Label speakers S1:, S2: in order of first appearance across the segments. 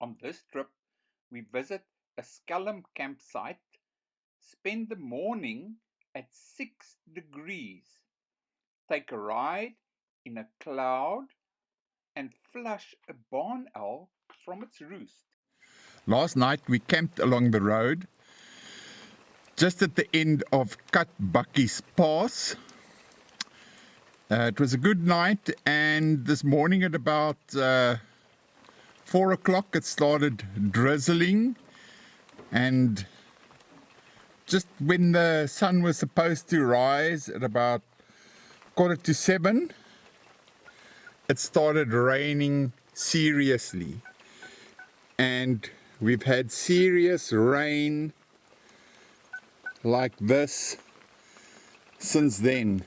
S1: On this trip, we visit a scalum campsite, spend the morning at 6 degrees, take a ride in a cloud, and flush a barn owl from its roost.
S2: Last night we camped along the road, just at the end of Katbakkies Pass. It was a good night, and this morning at about 4 o'clock it started drizzling, and just when the sun was supposed to rise at about 6:45, it started raining seriously, and we've had serious rain like this since then.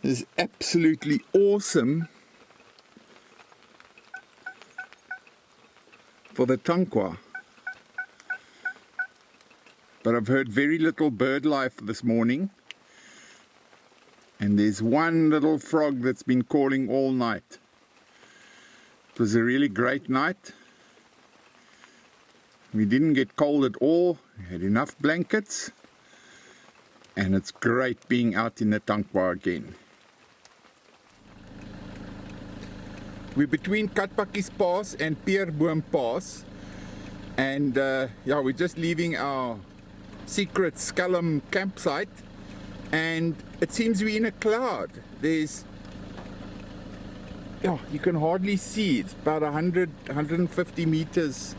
S2: It's absolutely awesome for the Tankwa. But I've heard very little bird life this morning, and there's one little frog that's been calling all night. It was a really great night. We didn't get cold at all, we had enough blankets, and it's great being out in the Tankwa again. We're between Katbakkies Pass and Pierbum Pass, and we're just leaving our secret scalum campsite, and it seems we're in a cloud. There's, you can hardly see. It's about 150 meters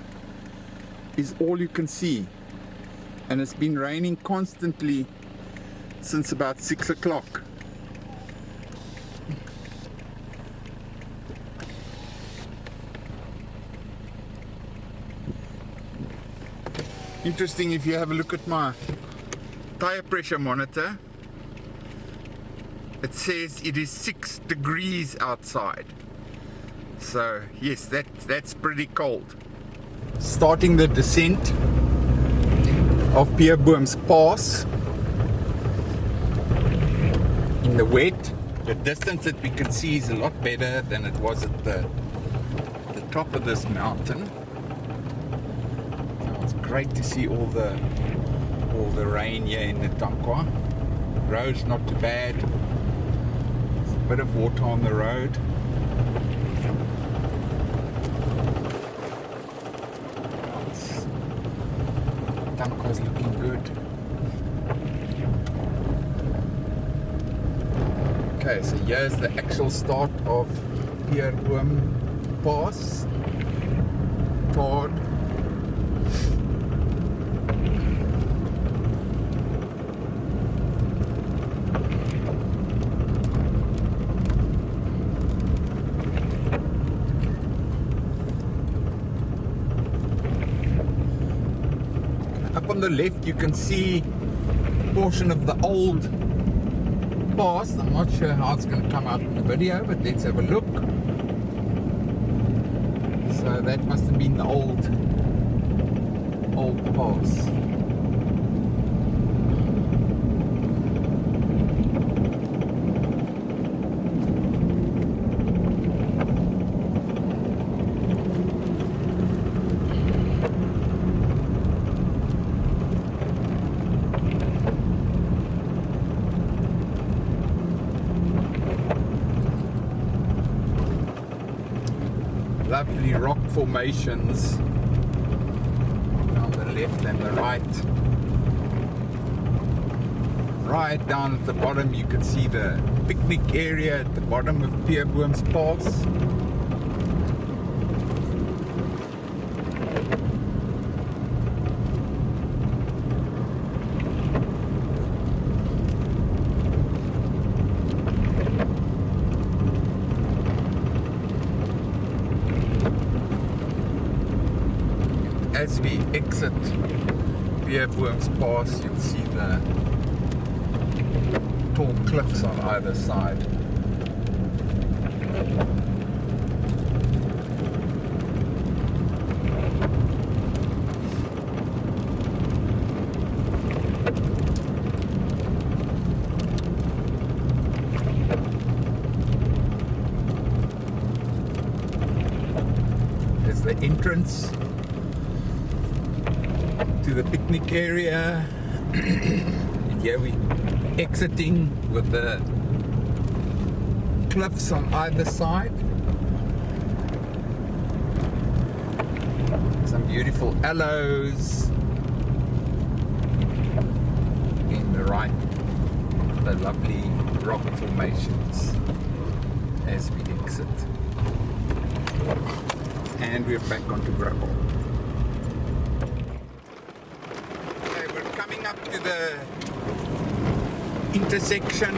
S2: is all you can see, and it's been raining constantly since about 6 o'clock. Interesting, if you have a look at my tire pressure monitor, it says it is 6 degrees outside. So yes, that's pretty cold. Starting the descent of Pierbum's Pass in the wet. The distance that we can see is a lot better than it was at the top of this mountain. It's great to see all the rain here in the Tankwa. The road's not too bad. There's a bit of water on the road. Tankwa's looking good. Okay, so here's the actual start of Pierbum Pass. Todd. Up on the left you can see a portion of the old pass. I'm not sure how it's going to come out in the video, but let's have a look. So that must have been the old pass. Lovely rock formations on the left and the right. Right down at the bottom you can see the picnic area at the bottom of Pierbum's Pass. As we exit Pierbum's Pass, you'll see the tall cliffs on either side. the entrance to the picnic area. And here we exiting with the cliffs on either side. Some beautiful aloes in the right, the lovely rock formations as we exit. And we're back onto gravel. Okay, we're coming up to the intersection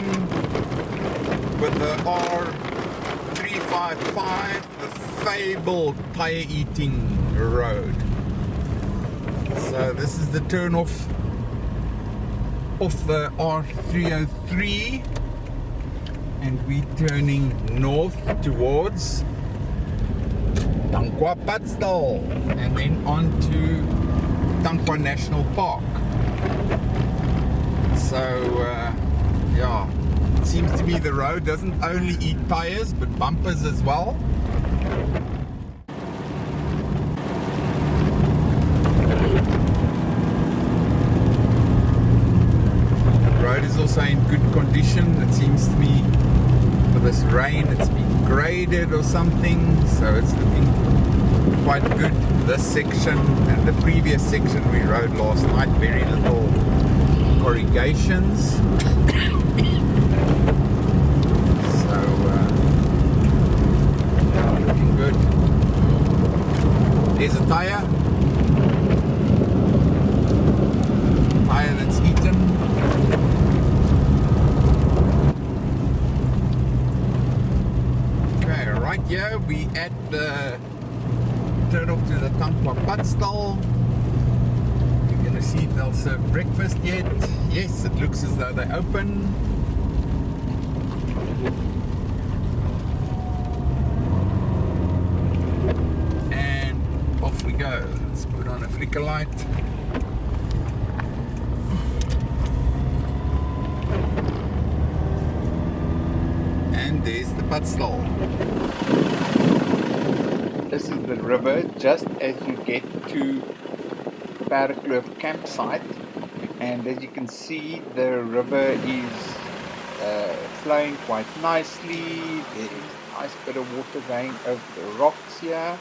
S2: with the R355, the fabled tire eating road. So this is the turn off the R303, and we're turning north towards Tankwa September and then on to Tankwa National Park. So yeah, it seems to me the road doesn't only eat tires but bumpers as well. The road is also in good condition. It seems to me with this rain it's been graded or something, so it's looking quite good. This section and the previous section we rode last night, very little corrugations. So yeah, looking good. There's a tire that's eaten. Okay, right here we at the turn off to the Tankwa September. We're going to see if they'll serve breakfast yet. Yes, it looks as though they're open. And off we go. Let's put on a flicker light. And there's the September.
S1: This is the river just as you get to Pierbum campsite, and as you can see the river is flowing quite nicely. There's a nice bit of water going over the rocks here,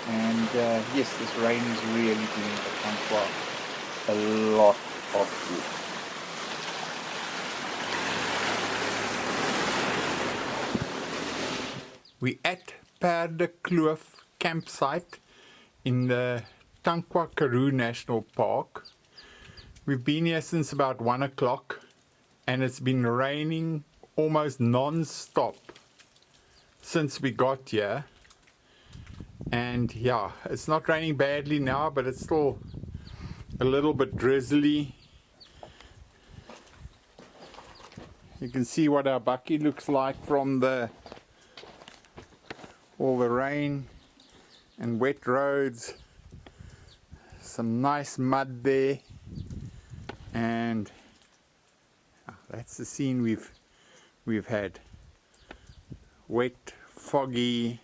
S1: and yes, this rain is really doing the Tankwa a lot of good.
S2: We at Pierbum campsite in the Tankwa National Park. We've been here since about 1 o'clock and it's been raining almost non-stop since we got here. And yeah, it's not raining badly now, but it's still a little bit drizzly. You can see what our bakkie looks like from all the rain and wet roads. Some nice mud there, and that's the scene we've had. Wet, foggy,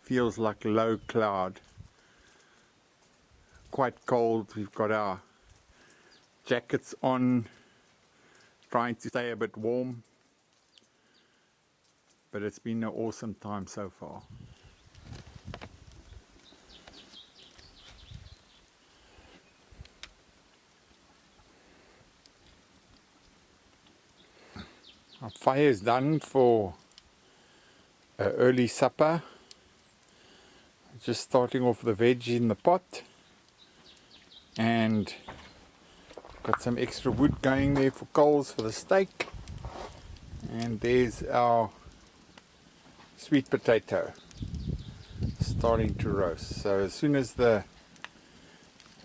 S2: feels like low cloud. Quite cold. We've got our jackets on, trying to stay a bit warm, but it's been an awesome time so far. Our fire is done for an early supper. Just starting off the veg in the pot, and got some extra wood going there for coals for the steak. And there's our sweet potato starting to roast. So as soon as the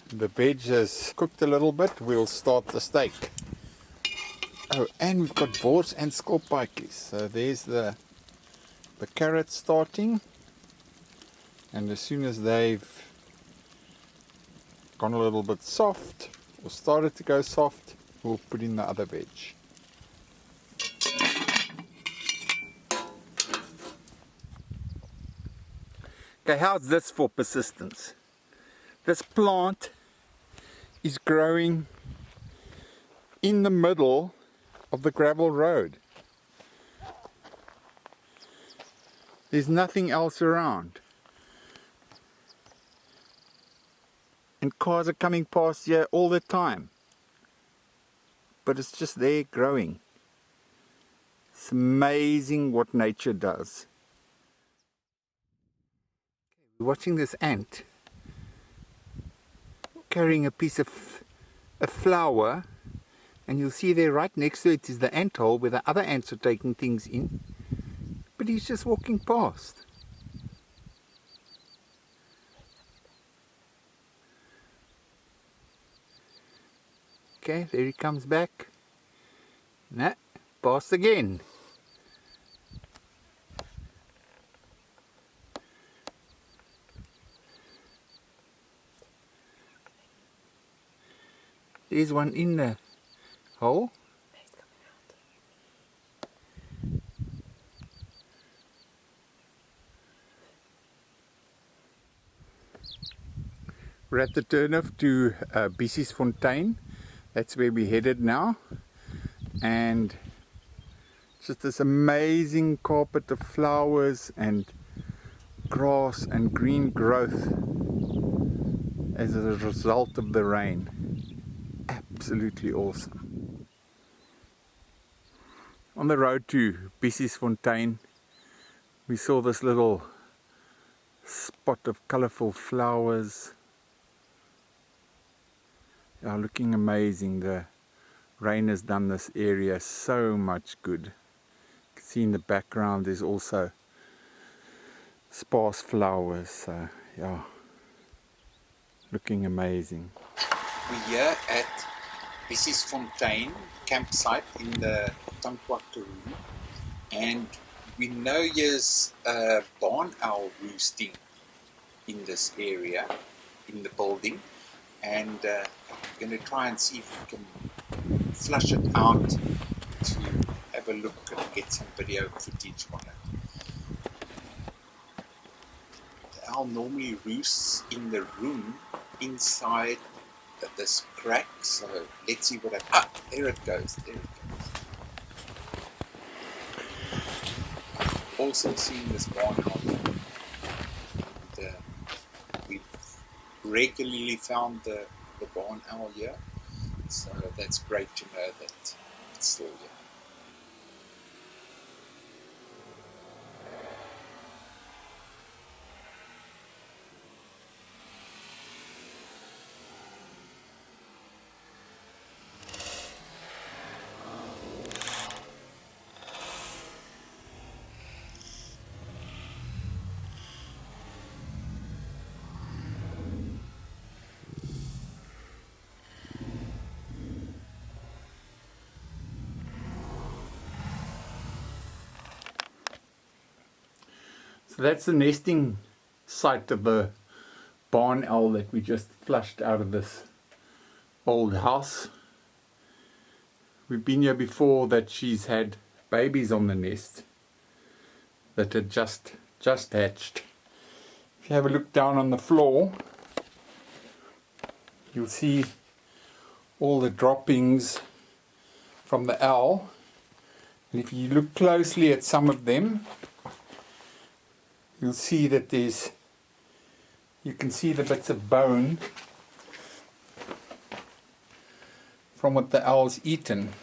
S2: veg has cooked a little bit, we'll start the steak. Oh, and we've got wors and skolpaaitjies. So there's the carrots starting, and as soon as they've gone a little bit soft or started to go soft, we'll put in the other veg. Okay, how's this for persistence? This plant is growing in the middle of the gravel road. There's nothing else around. And cars are coming past here all the time. But it's just there growing. It's amazing what nature does. We're watching this ant carrying a piece of a flower, and you'll see there right next to it is the ant hole where the other ants are taking things in. But he's just walking past. Okay, there he comes back. Nah, past again. There's one in the hole. We're at the turnoff to Busiesfontaine. That's where we're headed now. And just this amazing carpet of flowers and grass and green growth as a result of the rain. Absolutely awesome. On the road to Busiesfontaine, we saw this little spot of colourful flowers. Yeah, looking amazing. The rain has done this area so much good. You can see in the background there's also sparse flowers. Yeah, looking amazing.
S1: We're here at Busiesfontaine campsite in the Tankwa and we know there's a barn owl roosting in this area, in the building, and we're going to try and see if we can flush it out to have a look and get some video footage on it. The owl normally roosts in the room inside this crack, so let's see what it... Ah, there it goes, there it goes. I've also seen this barn owl, and we've regularly found the barn owl here, so that's great to know that it's still here.
S2: So that's the nesting site of the barn owl that we just flushed out of this old house. We've been here before that she's had babies on the nest that had just hatched. If you have a look down on the floor, you'll see all the droppings from the owl. And if you look closely at some of them, you'll see that you can see the bits of bone from what the owl's eaten.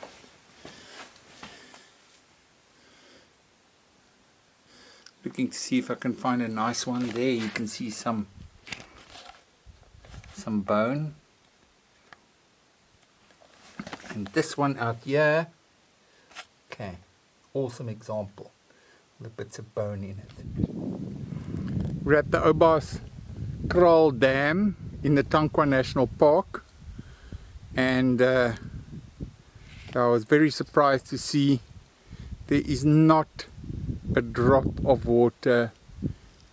S2: Looking to see if I can find a nice one there. You can see some bone. And this one out here. Okay, awesome example. The bits of bone in it. We're at the Obas Dam in the Tankwa National Park, and I was very surprised to see there is not a drop of water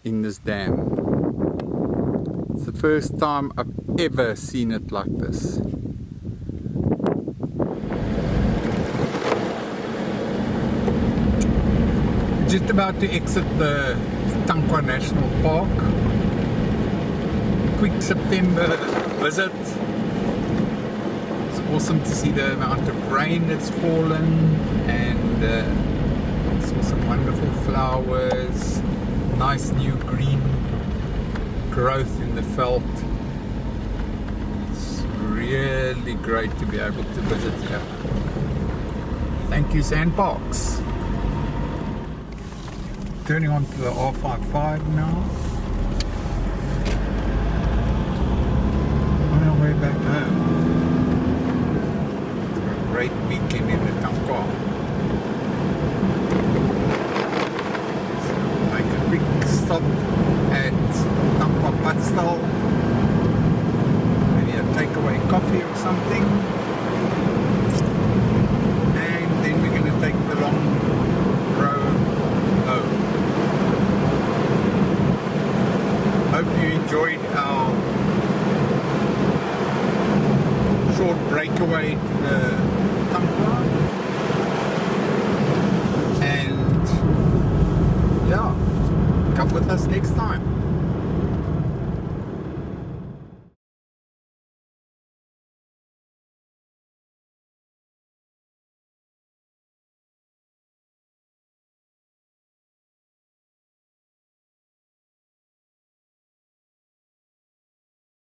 S2: in this dam. It's the first time I've ever seen it like this. Just about to exit the Tankwa National Park. quick September visit. It's awesome to see the amount of rain that's fallen, and saw some wonderful flowers, nice new green growth in the veld. It's really great to be able to visit here. Thank you, Sandparks. Turning on to the R55 now. On our way back home. It's a great weekend in the Tankwa. So we'll make a quick stop at Tankwa Patstal. Maybe a takeaway coffee or something. And then we're going to take the long road home. Hope you enjoyed our short breakaway to the